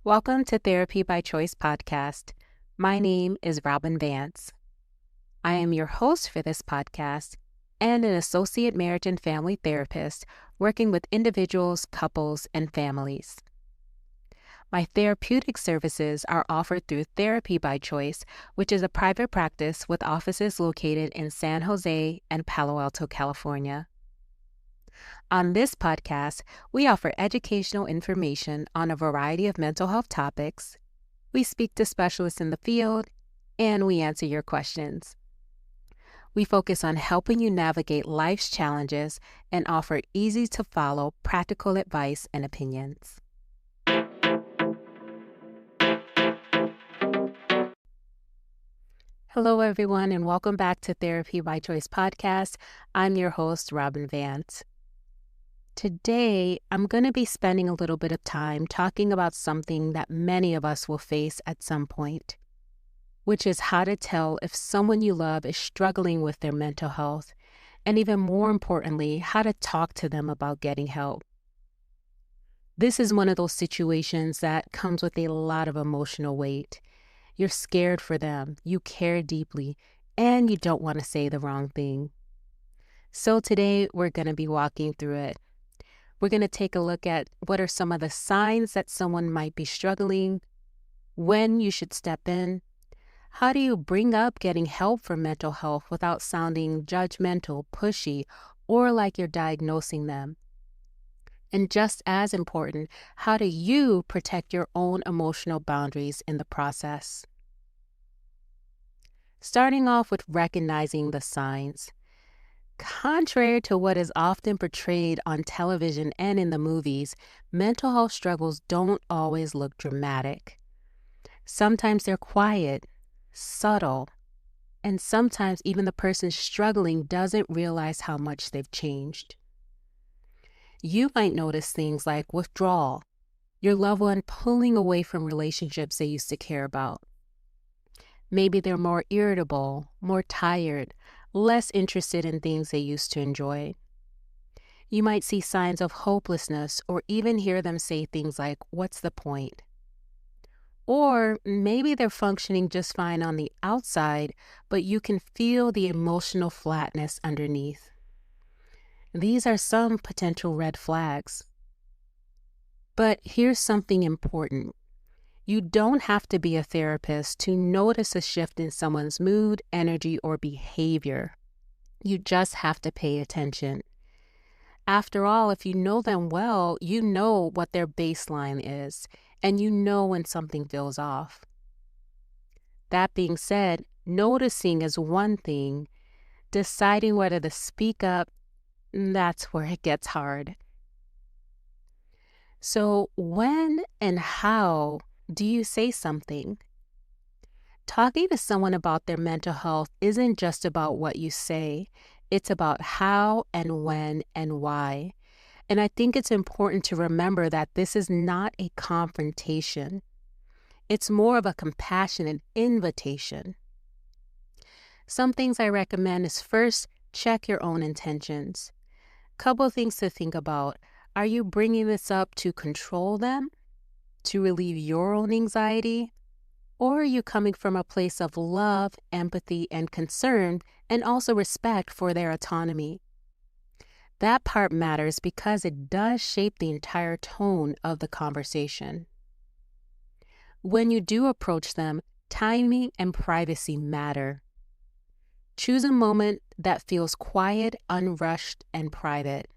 Welcome to Therapy by Choice podcast. My name is Robin Vance. I am your host for this podcast and an associate marriage and family therapist working with individuals, couples, and families. My therapeutic services are offered through Therapy by Choice, which is a private practice with offices located in San Jose and Palo Alto, California. On this podcast, we offer educational information on a variety of mental health topics. We speak to specialists in the field, and we answer your questions. We focus on helping you navigate life's challenges and offer easy-to-follow practical advice and opinions. Hello, everyone, and welcome back to Therapy by Choice podcast. I'm your host, Robin Vance. Today, I'm going to be spending a little bit of time talking about something that many of us will face at some point, which is how to tell if someone you love is struggling with their mental health, and even more importantly, how to talk to them about getting help. This is one of those situations that comes with a lot of emotional weight. You're scared for them, you care deeply, and you don't want to say the wrong thing. So today, we're going to be walking through it. We're going to take a look at what are some of the signs that someone might be struggling, when you should step in, how do you bring up getting help for mental health without sounding judgmental, pushy, or like you're diagnosing them. And just as important, how do you protect your own emotional boundaries in the process? Starting off with recognizing the signs. Contrary to what is often portrayed on television and in the movies, mental health struggles don't always look dramatic. Sometimes they're quiet, subtle, and sometimes even the person struggling doesn't realize how much they've changed. You might notice things like withdrawal, your loved one pulling away from relationships they used to care about. Maybe they're more irritable, more tired, less interested in things they used to enjoy. You might see signs of hopelessness or even hear them say things like, "What's the point?" Or maybe they're functioning just fine on the outside, but you can feel the emotional flatness underneath. These are some potential red flags. But here's something important. You don't have to be a therapist to notice a shift in someone's mood, energy, or behavior. You just have to pay attention. After all, if you know them well, you know what their baseline is, and you know when something feels off. That being said, noticing is one thing. Deciding whether to speak up, that's where it gets hard. So when and how do you say something? Talking to someone about their mental health isn't just about what you say. It's about how and when and why. And I think it's important to remember that this is not a confrontation. It's more of a compassionate invitation. Some things I recommend is first, check your own intentions. Couple things to think about. Are you bringing this up to control them? To relieve your own anxiety? Or are you coming from a place of love, empathy, and concern, and also respect for their autonomy? That part matters because it does shape the entire tone of the conversation. When you do approach them, timing and privacy matter. Choose a moment that feels quiet, unrushed, and private.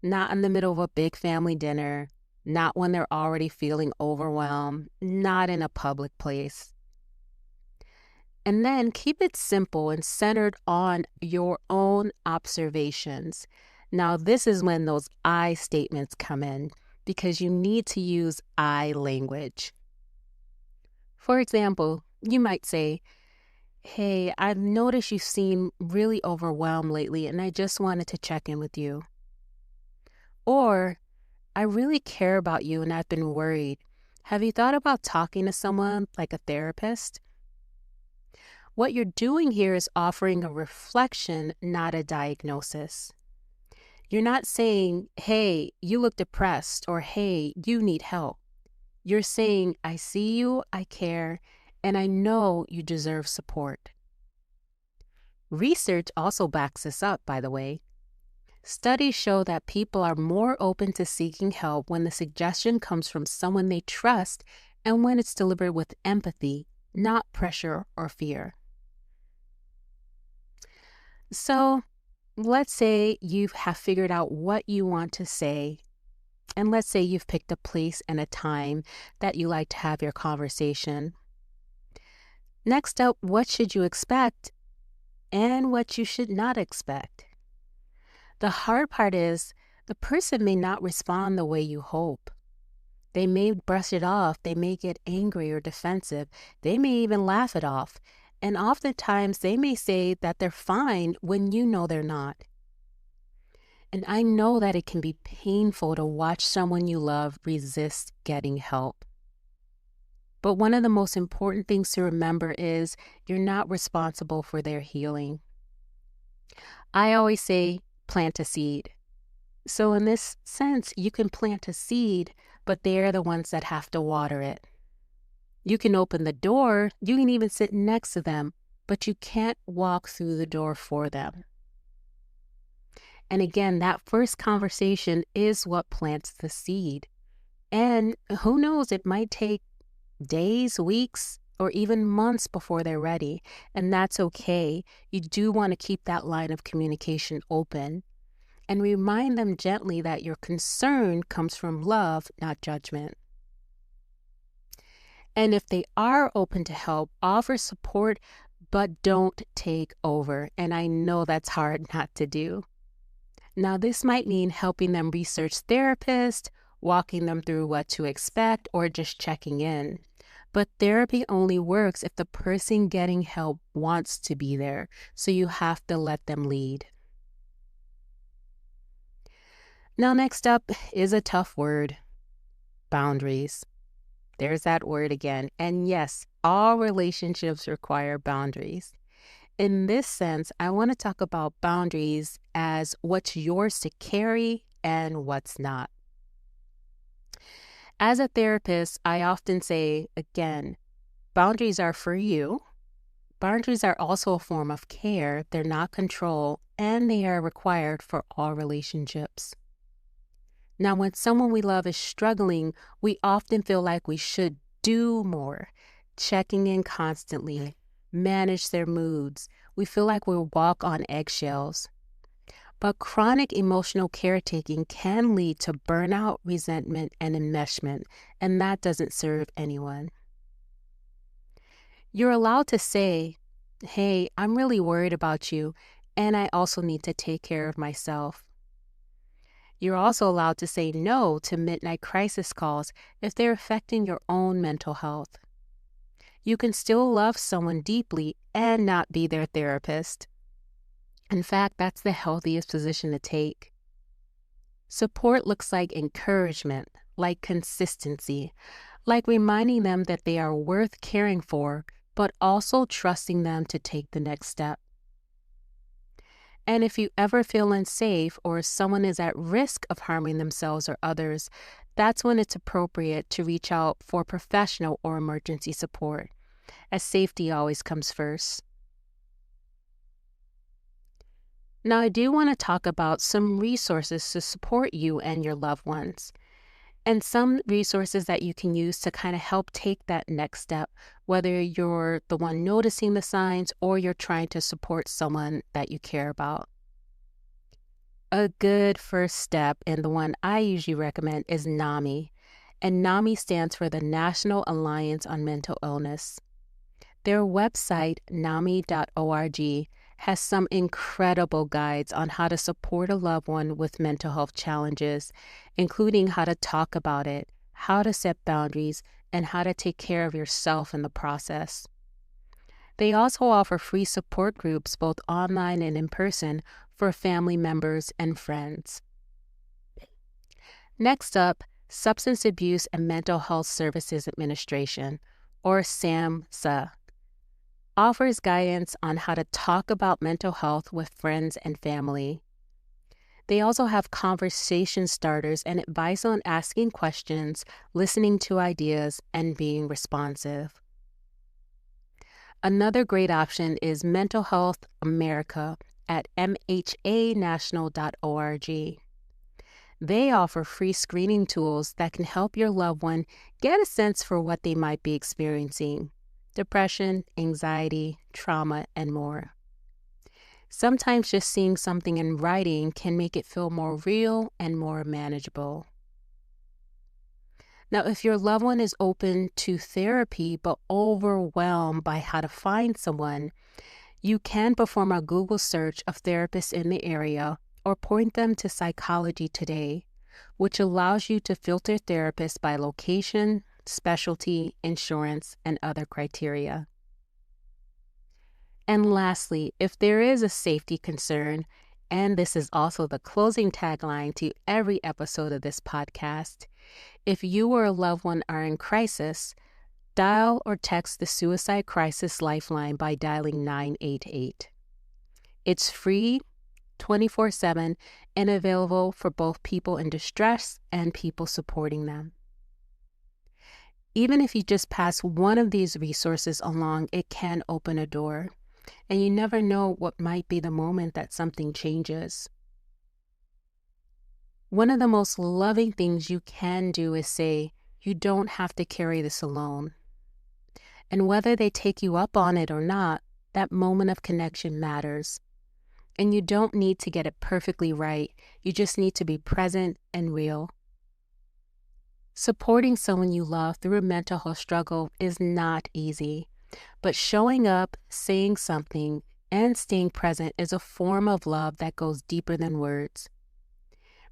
Not in the middle of a big family dinner, not when they're already feeling overwhelmed, not in a public place. And then keep it simple and centered on your own observations. Now, this is when those I statements come in because you need to use I language. For example, you might say, "Hey, I've noticed you seem really overwhelmed lately, and I just wanted to check in with you." Or, "I really care about you and I've been worried. Have you thought about talking to someone like a therapist?" What you're doing here is offering a reflection, not a diagnosis. You're not saying, "Hey, you look depressed," or "Hey, you need help." You're saying, I see you, I care, and I know you deserve support. Research also backs this up, by the way. Studies show that people are more open to seeking help when the suggestion comes from someone they trust and when it's delivered with empathy, not pressure or fear. So, let's say you have figured out what you want to say, and let's say you've picked a place and a time that you like to have your conversation. Next up, what should you expect and what you should not expect? The hard part is the person may not respond the way you hope. They may brush it off, they may get angry or defensive, they may even laugh it off, and oftentimes they may say that they're fine when you know they're not. And I know that it can be painful to watch someone you love resist getting help. But one of the most important things to remember is you're not responsible for their healing. I always say, plant a seed. So in this sense, you can plant a seed, but they're the ones that have to water it. You can open the door, you can even sit next to them, but you can't walk through the door for them. And again, that first conversation is what plants the seed. And who knows, it might take days, weeks, or even months before they're ready. And that's okay. You do want to keep that line of communication open and remind them gently that your concern comes from love, not judgment. And if they are open to help, offer support, but don't take over. And I know that's hard not to do. Now, this might mean helping them research therapists, walking them through what to expect, or just checking in. But therapy only works if the person getting help wants to be there, so you have to let them lead. Now, next up is a tough word, boundaries. There's that word again. And yes, all relationships require boundaries. In this sense, I want to talk about boundaries as what's yours to carry and what's not. As a therapist, I often say, again, boundaries are for you. Boundaries are also a form of care. They're not control, and they are required for all relationships. Now, when someone we love is struggling, we often feel like we should do more, checking in constantly, manage their moods. We feel like we walk on eggshells. But chronic emotional caretaking can lead to burnout, resentment, and enmeshment, and that doesn't serve anyone. You're allowed to say, hey, I'm really worried about you, and I also need to take care of myself. You're also allowed to say no to midnight crisis calls if they're affecting your own mental health. You can still love someone deeply and not be their therapist. In fact, that's the healthiest position to take. Support looks like encouragement, like consistency, like reminding them that they are worth caring for, but also trusting them to take the next step. And if you ever feel unsafe or someone is at risk of harming themselves or others, that's when it's appropriate to reach out for professional or emergency support, as safety always comes first. Now, I do want to talk about some resources to support you and your loved ones, and some resources that you can use to kind of help take that next step, whether you're the one noticing the signs or you're trying to support someone that you care about. A good first step, and the one I usually recommend, is NAMI. And NAMI stands for the National Alliance on Mental Illness. Their website, NAMI.org, has some incredible guides on how to support a loved one with mental health challenges, including how to talk about it, how to set boundaries, and how to take care of yourself in the process. They also offer free support groups, both online and in person, for family members and friends. Next up, Substance Abuse and Mental Health Services Administration, or SAMHSA, offers guidance on how to talk about mental health with friends and family. They also have conversation starters and advice on asking questions, listening to ideas, and being responsive. Another great option is Mental Health America at mhanational.org. They offer free screening tools that can help your loved one get a sense for what they might be experiencing: depression, anxiety, trauma, and more. Sometimes just seeing something in writing can make it feel more real and more manageable. Now, if your loved one is open to therapy but overwhelmed by how to find someone, you can perform a Google search of therapists in the area or point them to Psychology Today, which allows you to filter therapists by location, specialty, insurance, and other criteria. And lastly, if there is a safety concern, and this is also the closing tagline to every episode of this podcast, if you or a loved one are in crisis, dial or text the Suicide Crisis Lifeline by dialing 988. It's free, 24/7, and available for both people in distress and people supporting them. Even if you just pass one of these resources along, it can open a door, and you never know what might be the moment that something changes. One of the most loving things you can do is say, "You don't have to carry this alone." And whether they take you up on it or not, that moment of connection matters. And you don't need to get it perfectly right. You just need to be present and real. Supporting someone you love through a mental health struggle is not easy, but showing up, saying something, and staying present is a form of love that goes deeper than words.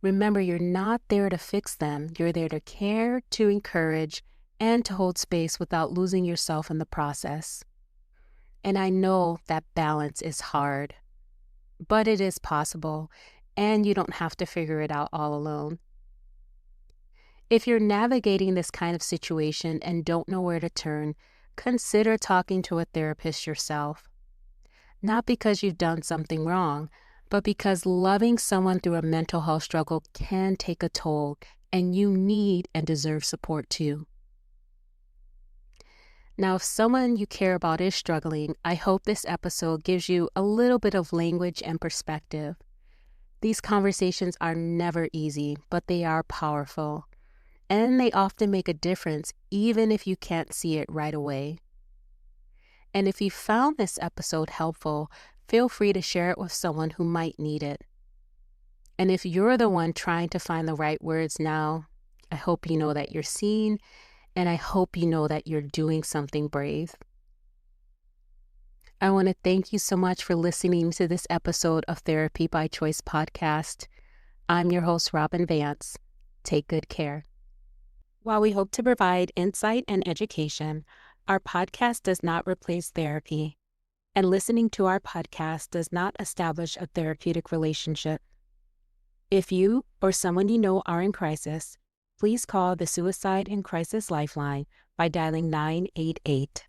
Remember, you're not there to fix them. You're there to care, to encourage, and to hold space without losing yourself in the process. And I know that balance is hard, but it is possible, and you don't have to figure it out all alone. If you're navigating this kind of situation and don't know where to turn, consider talking to a therapist yourself. Not because you've done something wrong, but because loving someone through a mental health struggle can take a toll, and you need and deserve support too. Now, if someone you care about is struggling, I hope this episode gives you a little bit of language and perspective. These conversations are never easy, but they are powerful, and they often make a difference even if you can't see it right away. And if you found this episode helpful, feel free to share it with someone who might need it. And if you're the one trying to find the right words now, I hope you know that you're seen, and I hope you know that you're doing something brave. I want to thank you so much for listening to this episode of Therapy by Choice podcast. I'm your host, Robin Vance. Take good care. While we hope to provide insight and education, our podcast does not replace therapy, and listening to our podcast does not establish a therapeutic relationship. If you or someone you know are in crisis, please call the Suicide and Crisis Lifeline by dialing 988.